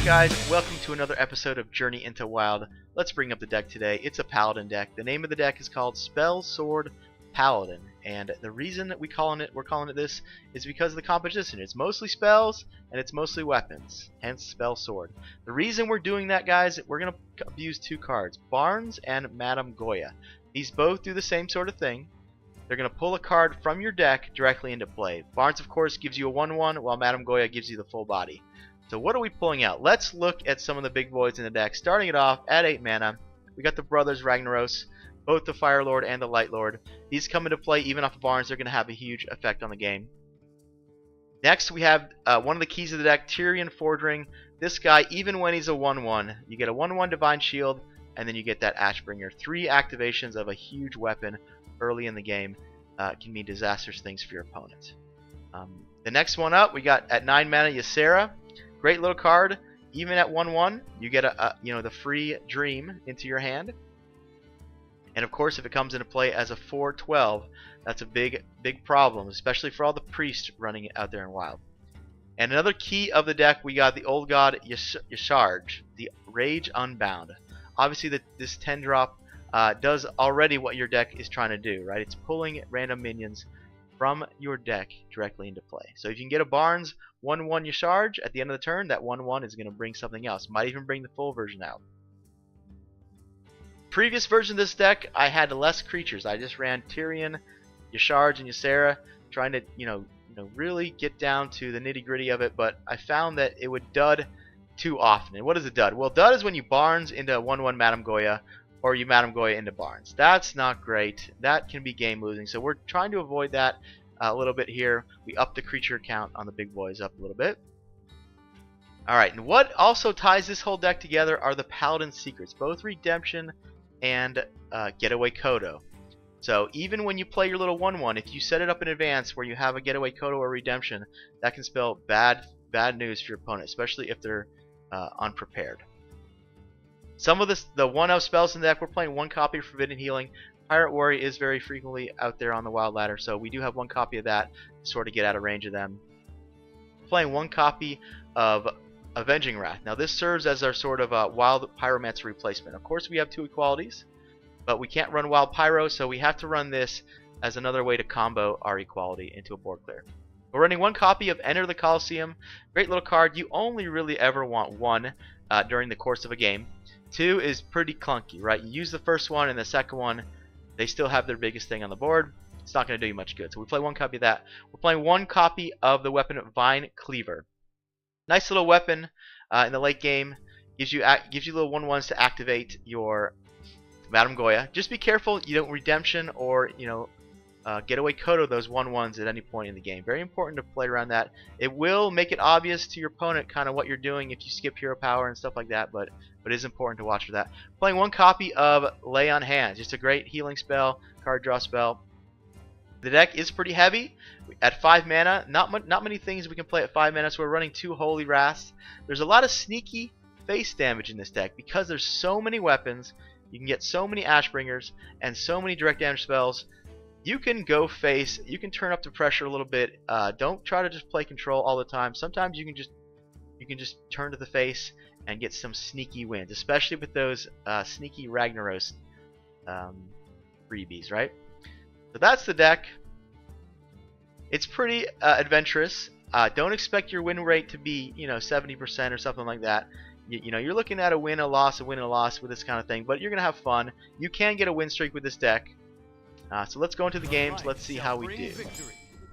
guys? Welcome to another episode of Journey into Wild. Let's bring up the deck today. It's a Paladin deck. The name of the deck is called Spellsword Paladin, and the reason that we're calling it this is because of the composition. It's mostly spells and it's mostly weapons, hence Spellsword. The reason we're doing that, guys, we're going to use two cards, Barnes and Madam Goya. These both do the same sort of thing. They're going to pull a card from your deck directly into play. Barnes, of course, gives you a 1/1, while Madam Goya gives you the full body. So what are we pulling out? Let's look at some of the big boys in the deck. Starting it off at 8 mana, we got the Brothers Ragnaros, both the Fire Lord and the Light Lord. These come into play even off of Barnes. They're going to have a huge effect on the game. Next, we have one of the keys of the deck, Tyrion Fordring. This guy, even when he's a 1/1, you get a 1/1 Divine Shield, and then you get that Ashbringer. 3 activations of a huge weapon early in the game can mean disastrous things for your opponent. The next one up, we got at 9 mana, Ysera. Great little card. Even at 1/1, you get the free Dream into your hand. And of course, if it comes into play as a 4/12, that's a big problem, especially for all the priests running it out there in Wild. And another key of the deck, we got the Old God Yasharj, the Rage Unbound. Obviously, this 10-drop does already what your deck is trying to do, right? It's pulling random minions from your deck directly into play. So if you can get a Barnes 1/1 Yasharj at the end of the turn, that 1/1 is going to bring something else. Might even bring the full version out. Previous version of this deck, I had less creatures. I just ran Tyrion, Yasharj, and Ysera, trying to really get down to the nitty-gritty of it. But I found that it would dud too often. And what is a dud? Well, dud is when you Barnes into 1/1 Madam Goya, or you Madam Goya into Barnes. That's not great. That can be game losing. So we're trying to avoid that a little bit here. We up the creature count on the big boys up a little bit. Alright, and what also ties this whole deck together are the Paladin secrets, both Redemption and Getaway Kodo. So even when you play your little 1/1, if you set it up in advance where you have a Getaway Kodo or Redemption, that can spell bad news for your opponent, especially if they're unprepared. Some of the 1/0 spells in the deck, we're playing 1 copy of Forbidden Healing. Pirate Warrior is very frequently out there on the Wild ladder, so we do have 1 copy of that to sort of get out of range of them. Playing 1 copy of Avenging Wrath. Now this serves as our sort of Wild Pyromancer replacement. Of course we have 2 equalities, but we can't run Wild Pyro, so we have to run this as another way to combo our equality into a board clear. We're running 1 copy of Enter the Coliseum. Great little card. You only really ever want 1 during the course of a game. 2 is pretty clunky, right? You use the first one and the second one, they still have their biggest thing on the board. It's not going to do you much good. So we play 1 copy of that. We're playing 1 copy of the weapon Vine Cleaver. Nice little weapon in the late game. Gives you little 1/1s to activate your Madam Goya. Just be careful you don't Redemption or Getaway Kodo those 1/1s at any point in the game. Very important to play around that. It will make it obvious to your opponent kind of what you're doing if you skip hero power and stuff like that, but it is important to watch for that. Playing 1 copy of Lay on Hands, just a great healing spell, card draw spell. The deck is pretty heavy at 5 mana. Not many things we can play at 5 mana, so we're running 2 Holy Wraths. There's a lot of sneaky face damage in this deck because there's so many weapons. You can get so many Ashbringers and so many direct damage spells. You can go face. You can turn up the pressure a little bit. Don't try to just play control all the time. Sometimes you can just turn to the face and get some sneaky wins, especially with those sneaky Ragnaros freebies, right? So that's the deck. It's pretty adventurous. Don't expect your win rate to be 70% or something like that. You're looking at a win, a loss, a win, and a loss with this kind of thing, but you're gonna have fun. You can get a win streak with this deck. So let's go into the games. Let's see how we do.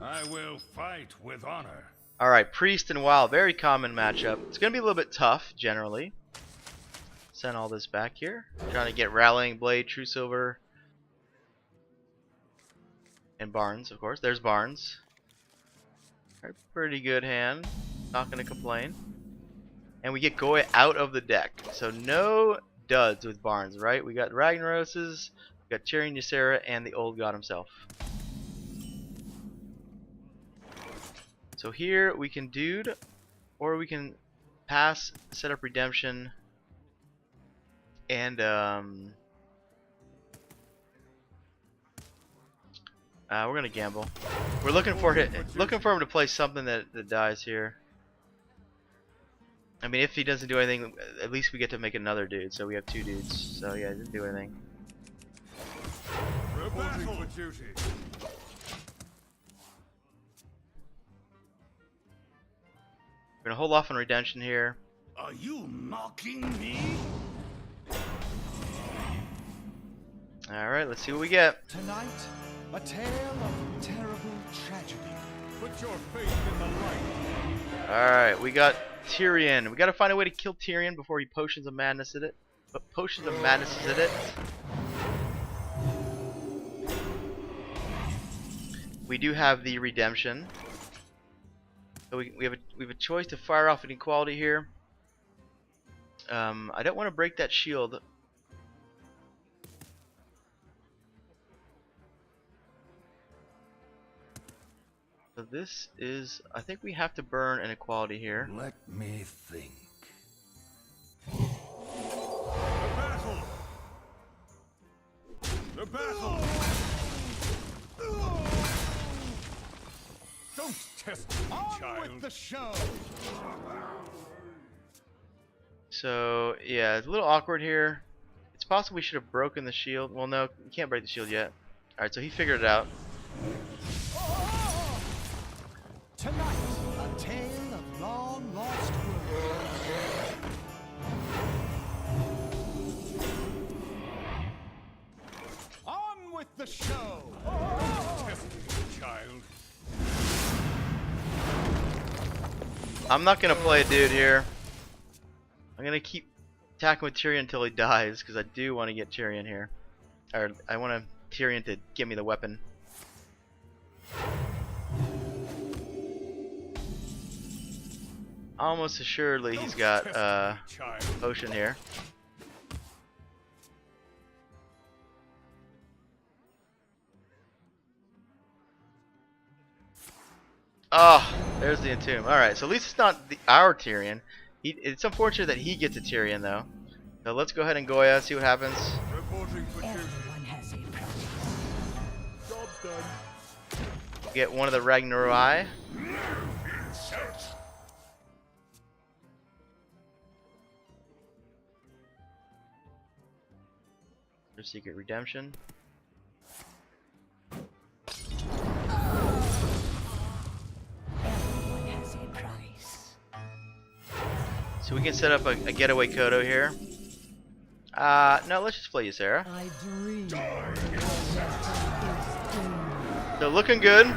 I will fight with honor. Alright, Priest and Wild, very common matchup. It's going to be a little bit tough, generally. Send all this back here. Trying to get Rallying Blade, True Silver, and Barnes, of course. There's Barnes. Pretty good hand. Not going to complain. And we get Goya out of the deck. So no duds with Barnes, right? We got Ragnaroses, we got Tyrion, Ysera, and the Old God himself. So here we can dude, or we can pass, set up Redemption, and we're gonna gamble. We're looking for him to play something that dies here. I mean, if he doesn't do anything, at least we get to make another dude. So we have 2 dudes. So yeah, he didn't do anything. Reporting for duty. We're gonna hold off on redemption here. Are you mocking me? All right, let's see what we get. Tonight, a tale of terrible tragedy. Put your faith in the light. All right, we got Tyrion. We got to find a way to kill Tyrion before he potions of madness at it. But potions of madness is at it. We do have the redemption. So we have a choice to fire off an equality here. I don't want to break that shield. So this is, I think we have to burn an equality here. Let me think. The battle! The battle! Don't test me, On child. with the show. So yeah, it's a little awkward here. It's possible we should have broken the shield. Well, no, you can't break the shield yet. Alright, so he figured it out. Tonight, a tale of long lost world. On with the show. Test me, child. I'm not gonna play a dude here. I'm gonna keep attacking with Tyrion until he dies, because I do want to get Tyrion here. Or I want Tyrion to give me the weapon. Almost assuredly he's got potion here. Oh, there's the entomb. Alright, so at least it's not our Tyrion. It's unfortunate that he gets a Tyrion though. So let's go ahead and Goya, see what happens. Reporting for duty. Everyone has a price. Job's done. Get one of the Ragnaroi. Their secret redemption. Everyone has a price. So we can set up a getaway Kodo here. No, let's just play Ysera. I dream. So looking good.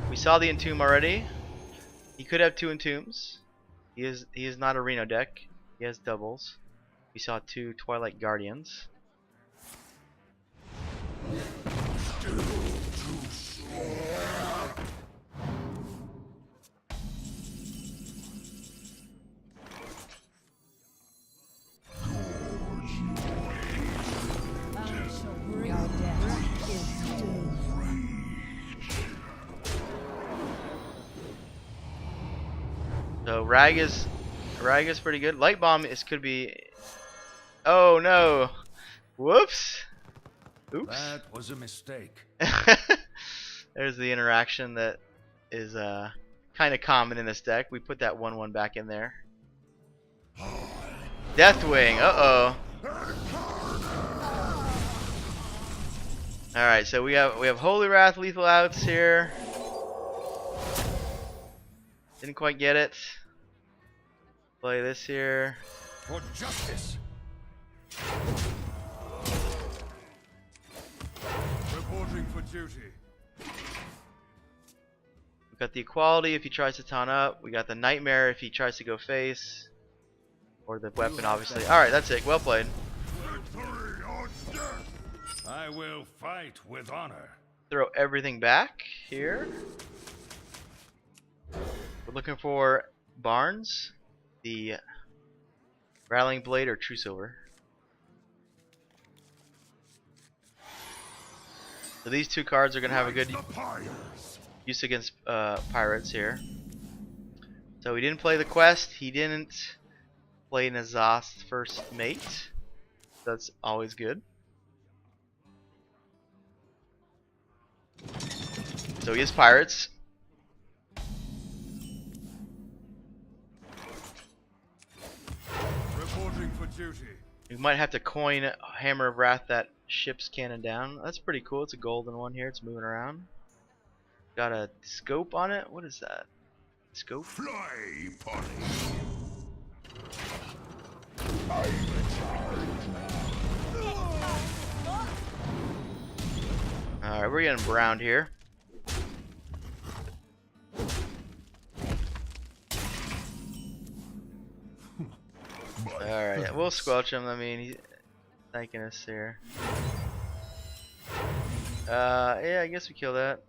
We saw the entomb already. He could have 2 entombs. He is not a Reno deck. He has doubles. We saw 2 Twilight Guardians. I shall bring your death is doomed. So Rag is pretty good. Light Bomb could be. Oh no! Whoops! Oops! That was a mistake. There's the interaction that is kind of common in this deck. We put that 1/1 back in there. Deathwing. Uh oh. All right, so we have Holy Wrath lethal outs here. Didn't quite get it. Play this here. For justice. Reporting for duty. We got the equality if he tries to taunt up. We got the nightmare if he tries to go face. Or the weapon, obviously. Alright, that's it. Well played. Victory or death. I will fight with honor. Throw everything back here. We're looking for Barnes, the Rattling Blade, or True Silver. So these 2 cards are going to have a good use against pirates here. So we didn't play the quest. He didn't play Nazast's first mate. That's always good. So So he is pirates. Reporting for duty. We might have to coin Hammer of Wrath that ship's cannon down. That's pretty cool. It's a golden one here. It's moving around. Got a scope on it. What is that? Scope? Fly, Polly. Alright, we're getting browned here. Alright, we'll squelch him. I mean, he's thanking us here. Yeah, I guess we kill that.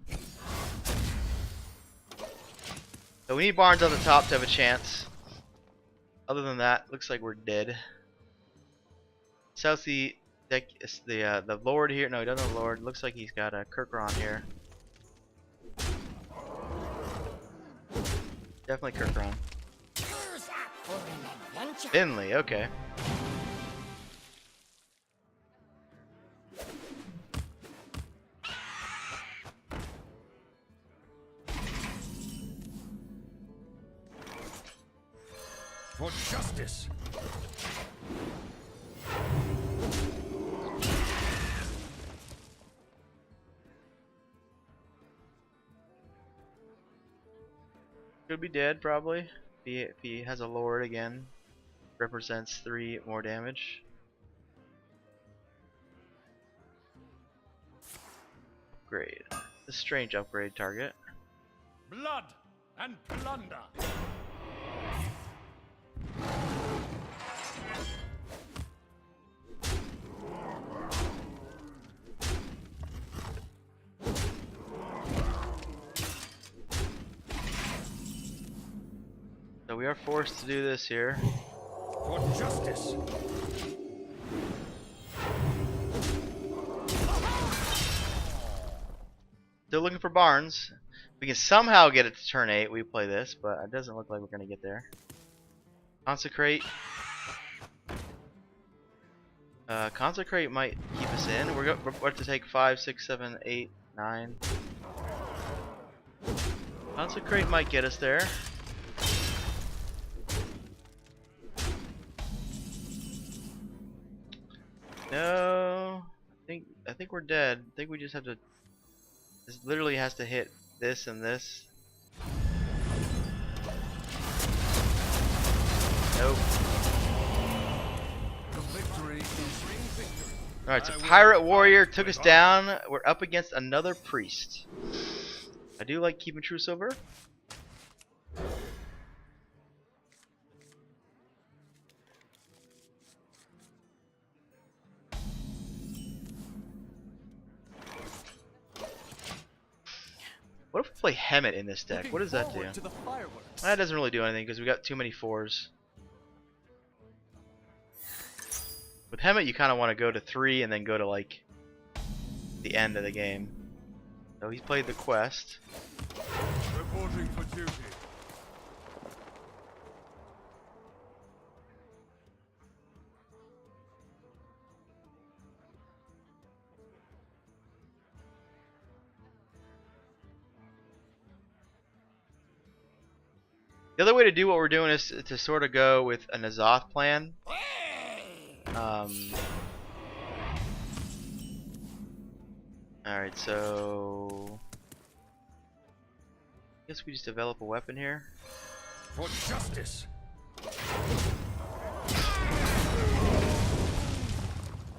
So we need Barnes on the top to have a chance. Other than that, looks like we're dead. South the deck is the Lord here. No, he doesn't have a Lord. Looks like he's got a Kirkron here. Definitely Kirkron. Finley, okay. For justice. Could be dead probably. If he has a Lord again. Represents 3 more damage. Upgrade. The strange upgrade target. Blood and plunder. So we are forced to do this here. For justice. Still looking for Barnes. We can somehow get it to turn 8. We play this, but it doesn't look like we're gonna get there. Consecrate. Consecrate might keep us in. We're going to take 5, 6, 7, 8, 9. Consecrate might get us there. No, I think we're dead. I think we just have to. This literally has to hit this and this. Nope. The victory is victory. All right, so Pirate Warrior took us down. We're up against another priest. I do like keeping true silver. What if we play Hemet in this deck? What does that do? That doesn't really do anything because we got too many 4s. With Hemet, you kind of want to go to 3 and then go to like the end of the game. So he's played the quest. Reporting for duty. The other way to do what we're doing is to sort of go with a N'Zoth plan. Alright, so I guess we just develop a weapon here. For justice.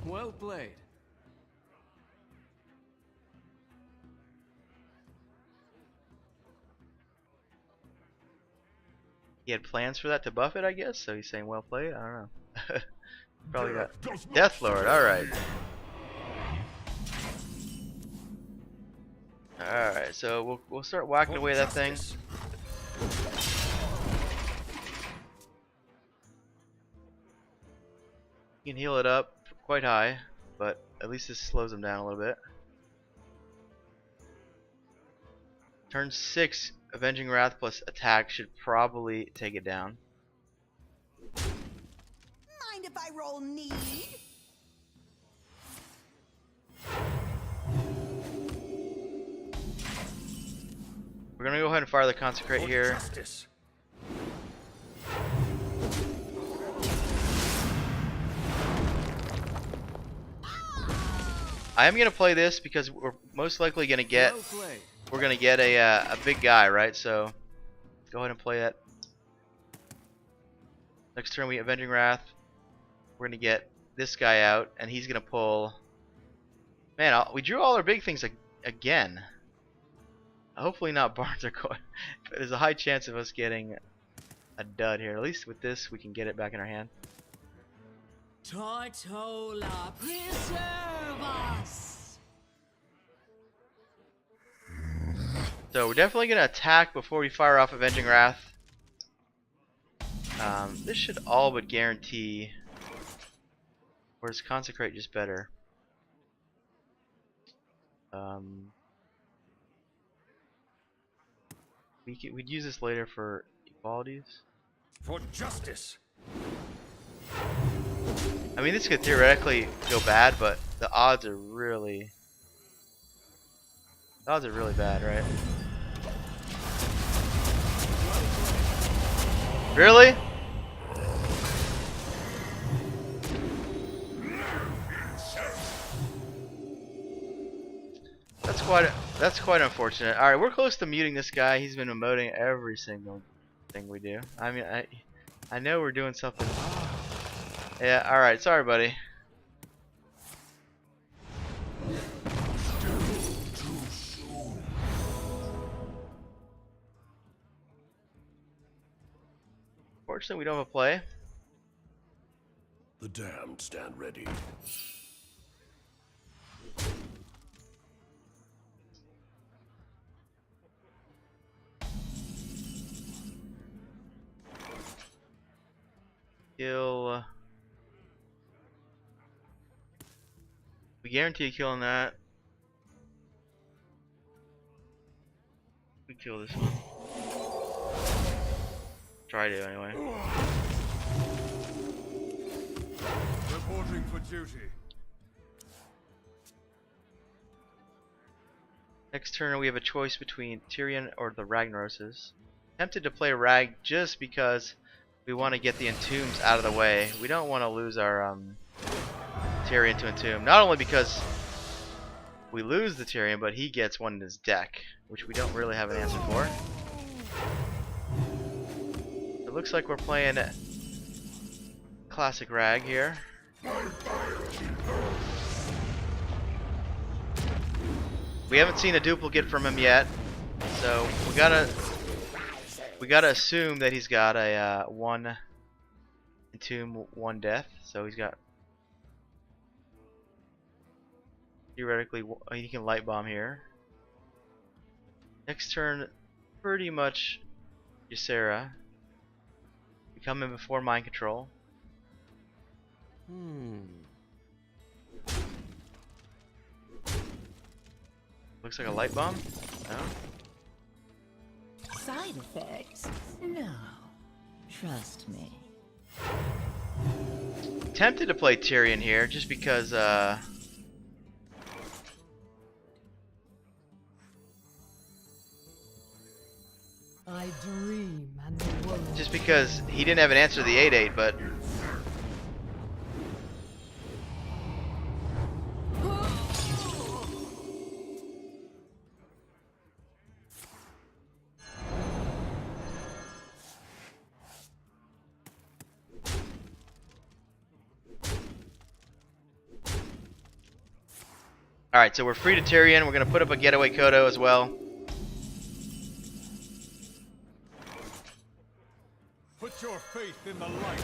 Well played. He had plans for that to buff it, I guess, so he's saying well played. I don't know. Probably got Death Lord, alright. Alright, so we'll start whacking away at that thing. You can heal it up quite high, but at least this slows him down a little bit. Turn 6, Avenging Wrath plus attack should probably take it down. Mind if I roll need? We're gonna go ahead and fire the consecrate For here. justice. I am gonna play this because we're most likely gonna get Well played. a big guy, right? So go ahead and play that. Next turn we get Avenging Wrath. We're gonna get this guy out, and he's gonna pull. Man, we drew all our big things again. Hopefully not Barnes or Goya. But there's a high chance of us getting a dud here. At least with this, we can get it back in our hand. Tortola, preserve us. So we're definitely gonna attack before we fire off Avenging Wrath. This should all but guarantee. Or is Consecrate just better? We'd use this later for equalities. For justice. I mean, this could theoretically go bad, but the odds are really bad, right? Really? That's quite unfortunate. All right, we're close to muting this guy. He's been emoting every single thing we do. I mean, I know we're doing something. Yeah. All right. Sorry, buddy. Fortunately, we don't have a play. The damned stand ready. Kill. We guarantee a kill on that. We kill this one. Try to anyway. Reporting for duty. Next turn we have a choice between Tyrion or the Ragnaroses. Tempted to play Rag just because we want to get the Entombs out of the way. We don't want to lose our Tyrion to Entomb. Not only because we lose the Tyrion, but he gets one in his deck, which we don't really have an answer for. It looks like we're playing classic Rag here. We haven't seen a duplicate from him yet, so we gotta assume that he's got a 1 Entomb, 1 Death. So he's got theoretically he can light bomb here. Next turn, pretty much Ysera. We come in before mind control. Looks like a light bomb. No. Side effects? No. Trust me. Tempted to play Tyrion here just because I dream and the world. just because he didn't have an answer to the 8/8, but alright, so we're free to Tyrion. We're gonna put up a getaway Kodo as well. Put your faith in the light.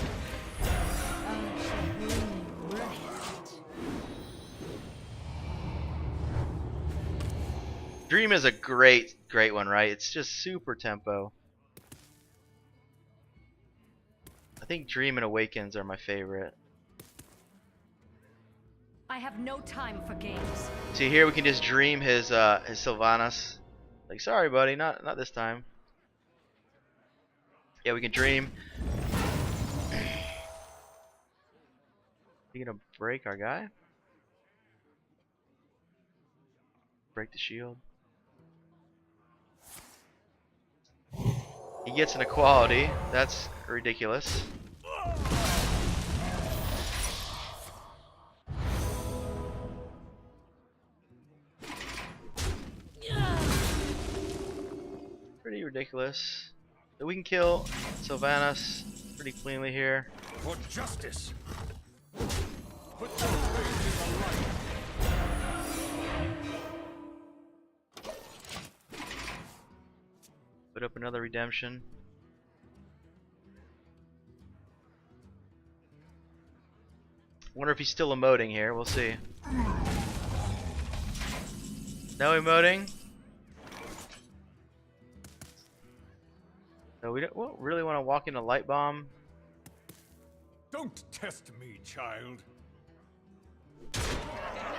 Dream is a great one, right? It's just super tempo. I think Dream and Awakens are my favorite. I have no time for games. See here we can just dream his Sylvanas. Like, sorry buddy, not this time. Yeah, we can dream. You gonna break our guy? Break the shield. He gets an equality. That's ridiculous. Pretty ridiculous. So we can kill Sylvanas pretty cleanly here. For justice. Put your faith in the light. Put up another redemption. Wonder if he's still emoting here. We'll see. No emoting. So we don't really want to walk into Light Bomb. Don't test me, child.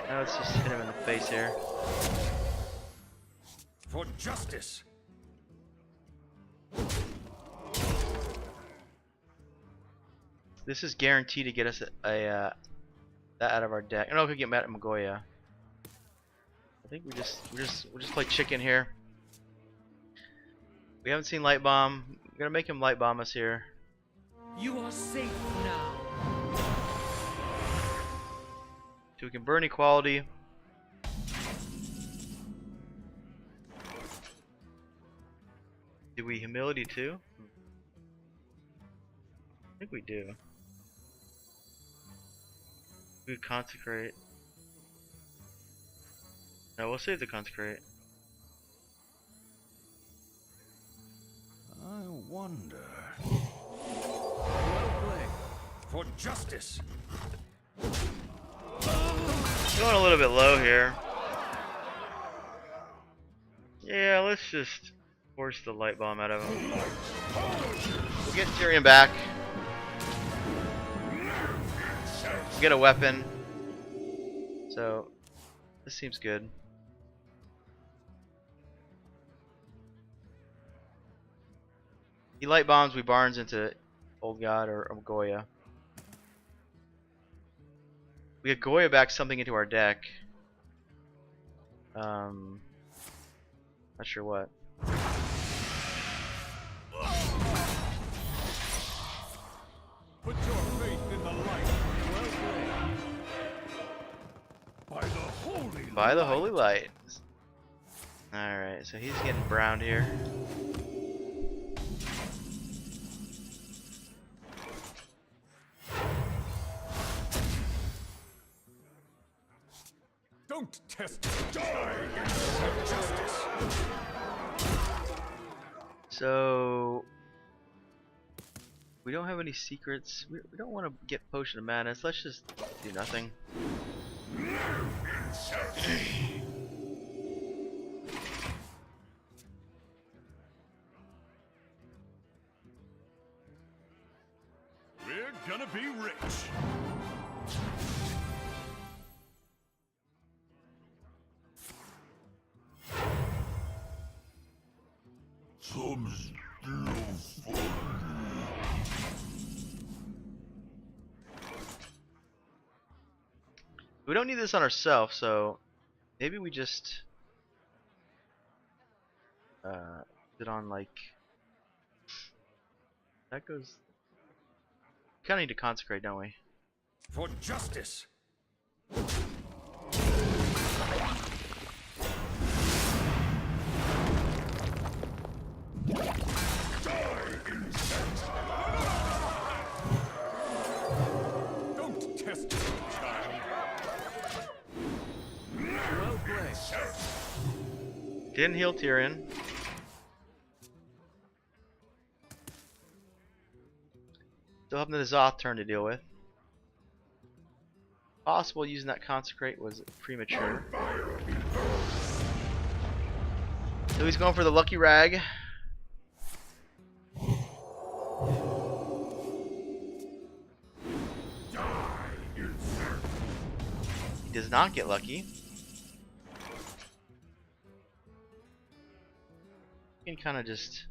Now let's just hit him in the face here. For justice. This is guaranteed to get us that out of our deck. I know we could get Madam Goya. I think we just play chicken here. We haven't seen Light Bomb. I'm gonna make him Light Bomb us here. You are safe now. So we can burn equality. Did we humility too? I think we do. We consecrate. No, we'll save the consecrate. I wonder. For justice. Going a little bit low here. Yeah, let's just force the Light Bomb out of him. We'll get Tyrion back. We'll get a weapon. So, this seems good. He Light Bombs, we Barnes into Old God or Goya. We get Goya back something into our deck. Not sure what. Put your faith in the light. Well played. By the holy light. Alright, so he's getting browned here. Don't test me. Die in justice. So we don't have any secrets. We don't want to get Potion of Madness. Let's just do nothing. We're gonna be rich. We don't need this on ourselves, so maybe we just put it on like that goes. Kind of need to consecrate, don't we? For justice. Don't test me, child. Well played. Didn't heal Tyrion. Still having the Zoth turn to deal with. Possible using that consecrate was premature. So he's going for the lucky rag. He does not get lucky. You can kind of just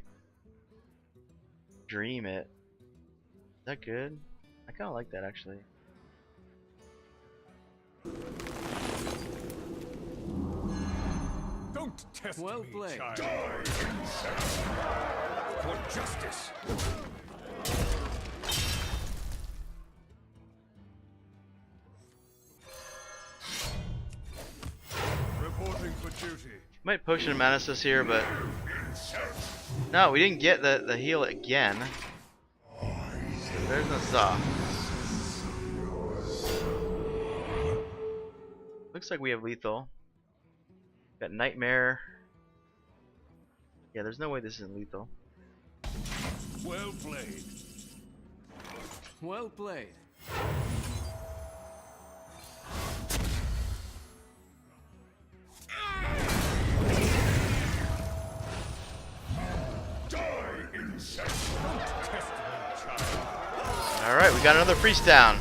dream it. Is that good? I kind of like that actually. Don't test Well me, played. child. for justice. Reporting for duty. Might potion menace us here, but no, we didn't get the heal again. There's no saw. Looks like we have lethal. Got nightmare. Yeah, there's no way this isn't lethal. Well played. Well played. Die, insect. Don't test me, child. All right, we got another priest down.